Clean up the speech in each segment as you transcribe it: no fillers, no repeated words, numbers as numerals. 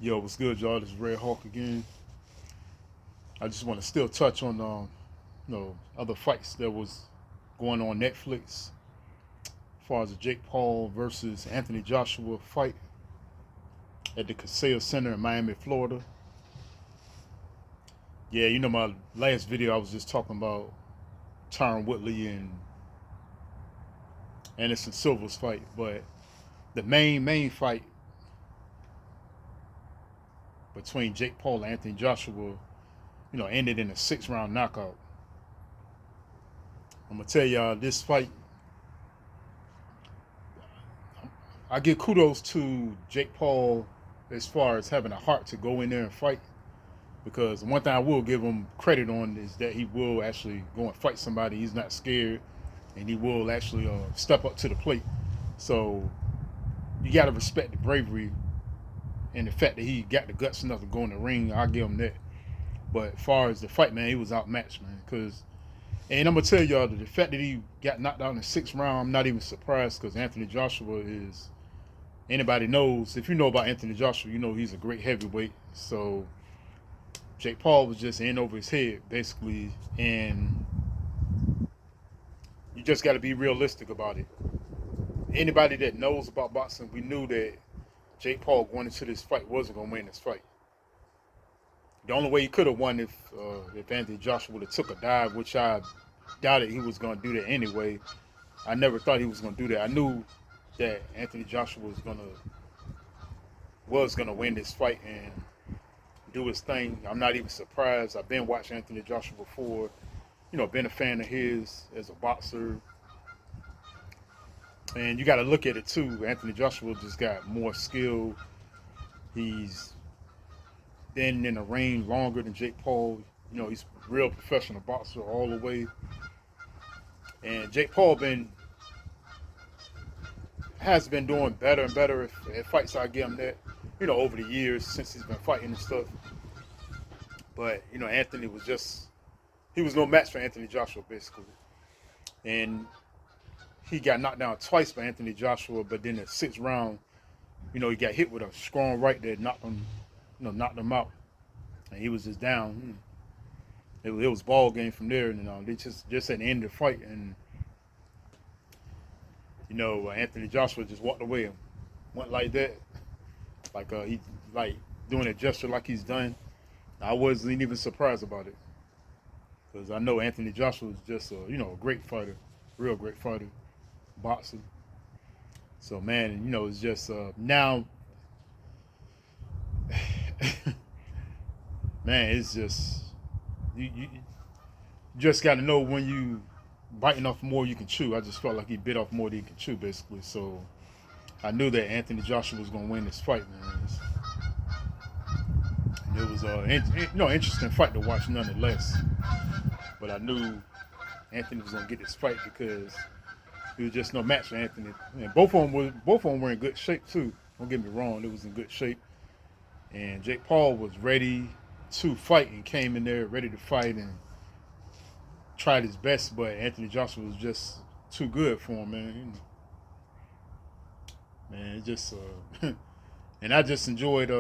Yo, what's good, y'all? This is Red Hawk again. I just want to still touch on other fights that was going on Netflix. As far as the Jake Paul versus Anthony Joshua fight at the Kaseya Center in Miami, Florida. Yeah, my last video I was just talking about Tyron Woodley and Anderson Silva's fight, but the main fight between Jake Paul and Anthony Joshua, ended in a 6 round knockout. I'm gonna tell y'all this fight. I give kudos to Jake Paul as far as having a heart to go in there and fight. Because one thing I will give him credit on is that he will actually go and fight somebody. He's not scared, and he will actually step up to the plate. So you got to respect the bravery and the fact that he got the guts enough to go in the ring. I'll give him that. But as far as the fight, man, he was outmatched, man. And I'm gonna tell y'all that the fact that he got knocked out in the 6th round, I'm not even surprised because Anthony Joshua is. Anybody knows, if you know about Anthony Joshua, you know he's a great heavyweight. So Jake Paul was just in over his head, basically, and you just got to be realistic about it. Anybody that knows about boxing, we knew that Jake Paul going into this fight wasn't going to win this fight. The only way he could have won if Anthony Joshua would have took a dive, which I doubted he was going to do that anyway. I never thought he was going to do that. I knew that Anthony Joshua was gonna win this fight and do his thing. I'm not even surprised. I've been watching Anthony Joshua before, been a fan of his as a boxer. And you got to look at it too. Anthony Joshua just got more skill. He's been in the ring longer than Jake Paul. He's a real professional boxer all the way. And Jake Paul has been doing better and better at fights. I give him that, over the years since he's been fighting and stuff. But, Anthony he was no match for Anthony Joshua, basically. And he got knocked down twice by Anthony Joshua, but then the 6th round, he got hit with a strong right that knocked him out. And he was just down. It was ball game from there. And they just at the end of the fight. And, Anthony Joshua just walked away and went like that. He doing a gesture like he's done. I wasn't even surprised about it. Because I know Anthony Joshua is just a great fighter. Real great fighter. Boxer. So, man, it's just now, man, it's just, you just got to know when you biting off more you can chew. I just felt like he bit off more than he can chew, basically. So I knew that Anthony Joshua was going to win this fight, man. It was interesting fight to watch nonetheless. But I knew Anthony was going to get this fight because he was just no match for Anthony. And both of them were in good shape too. Don't get me wrong, it was in good shape. And Jake Paul was ready to fight and came in there ready to fight and tried his best, but Anthony Joshua was just too good for him, man. Man, it just and I just enjoyed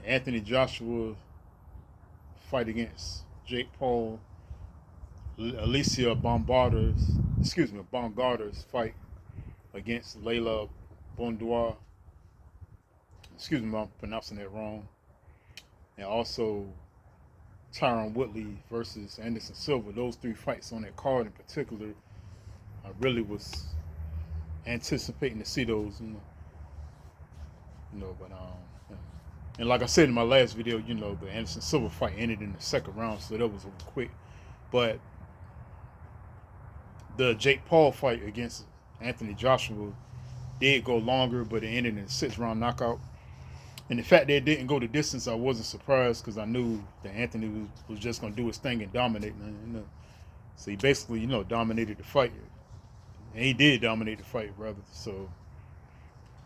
Anthony Joshua fight against Jake Paul, Alicia Baumgartner's fight against Layla Bondoir. Excuse me if I'm pronouncing that wrong. And also Tyron Woodley versus Anderson Silva. Those 3 fights on that card in particular, I really was anticipating to see those, but and like I said in my last video, the Anderson Silva fight ended in the 2nd round, so that was quick. But the Jake Paul fight against Anthony Joshua did go longer, but it ended in a 6th-round knockout. And the fact that it didn't go the distance, I wasn't surprised because I knew that Anthony was just going to do his thing and dominate, man. So he basically, dominated the fight. And he did dominate the fight, rather. So,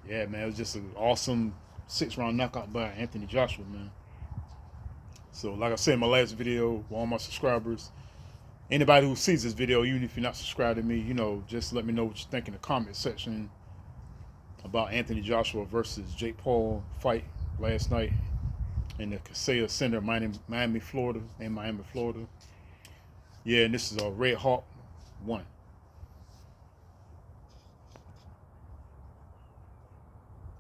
yeah, man, it was just an awesome 6-round knockout by Anthony Joshua, man. So, like I said in my last video, for all my subscribers, anybody who sees this video, even if you're not subscribed to me, just let me know what you think in the comment section. about Anthony Joshua versus Jake Paul fight last night in the Kaseya Center, Miami, Florida. Yeah, and this is a Red Hawk 1.